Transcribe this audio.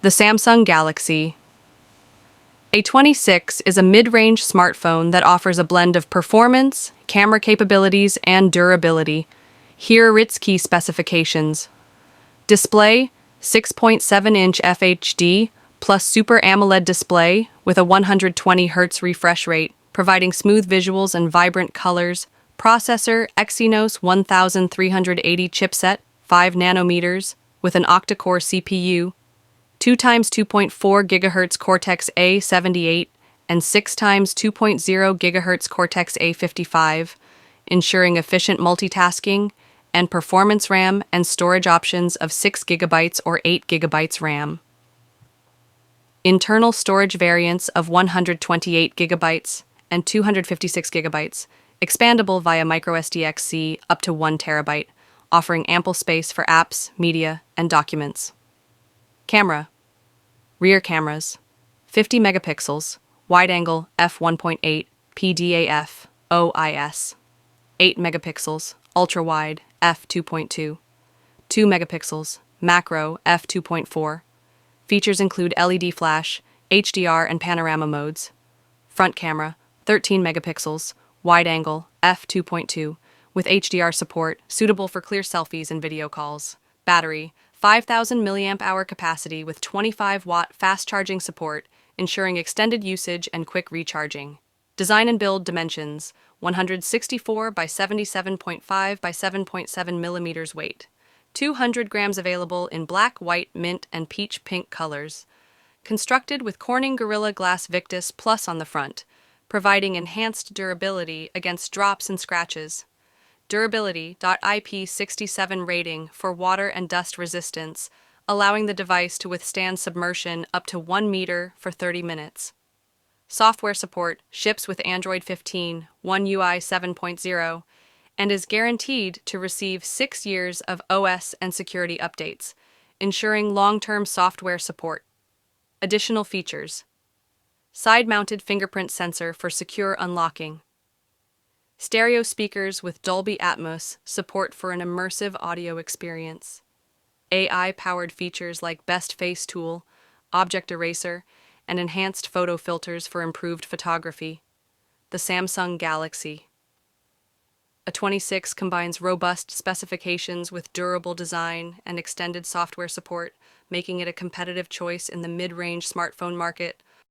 The Samsung Galaxy A26 is a mid-range smartphone that offers a blend of performance, camera capabilities, and durability. Here are its key specifications. Display: 6.7-inch FHD plus Super AMOLED display with a 120Hz refresh rate, providing smooth visuals and vibrant colors. Processor: Exynos 1380 chipset, 5 nanometers, with an octa-core CPU, 2 times 2.4 GHz Cortex A78 and 6 times 2.0 GHz Cortex A55, ensuring efficient multitasking, and performance RAM and storage options of 6 GB or 8 GB RAM. Internal storage variants of 128 GB and 256 GB, expandable via microSD-XC up to 1 TB, offering ample space for apps, media, and documents. Camera. Rear cameras: 50 megapixels, wide-angle f1.8 PDAF OIS, 8 megapixels, ultra-wide f2.2, 2 megapixels, macro f2.4. Features include LED flash, HDR, and panorama modes. Front camera: 13 megapixels, wide-angle f2.2, with HDR support, suitable for clear selfies and video calls. Battery: 5,000 mAh capacity with 25-watt fast charging support, ensuring extended usage and quick recharging. Design and build dimensions: 164 by 77.5 by 7.7 millimeters weight. 200 grams available in black, white, mint, and peach pink colors. Constructed with Corning Gorilla Glass Victus Plus on the front, providing enhanced durability against drops and scratches. Durability IP67 rating for water and dust resistance, allowing the device to withstand submersion up to 1 meter for 30 minutes. Software support ships with Android 15, One UI 7.0, and is guaranteed to receive 6 years of OS and security updates, ensuring long-term software support. Additional features: side-mounted fingerprint sensor for secure unlocking. Stereo speakers with Dolby Atmos support for an immersive audio experience. AI-powered features like Best Face Tool, Object Eraser, and enhanced photo filters for improved photography. The Samsung Galaxy A26 combines robust specifications with durable design and extended software support, making it a competitive choice in the mid-range smartphone market.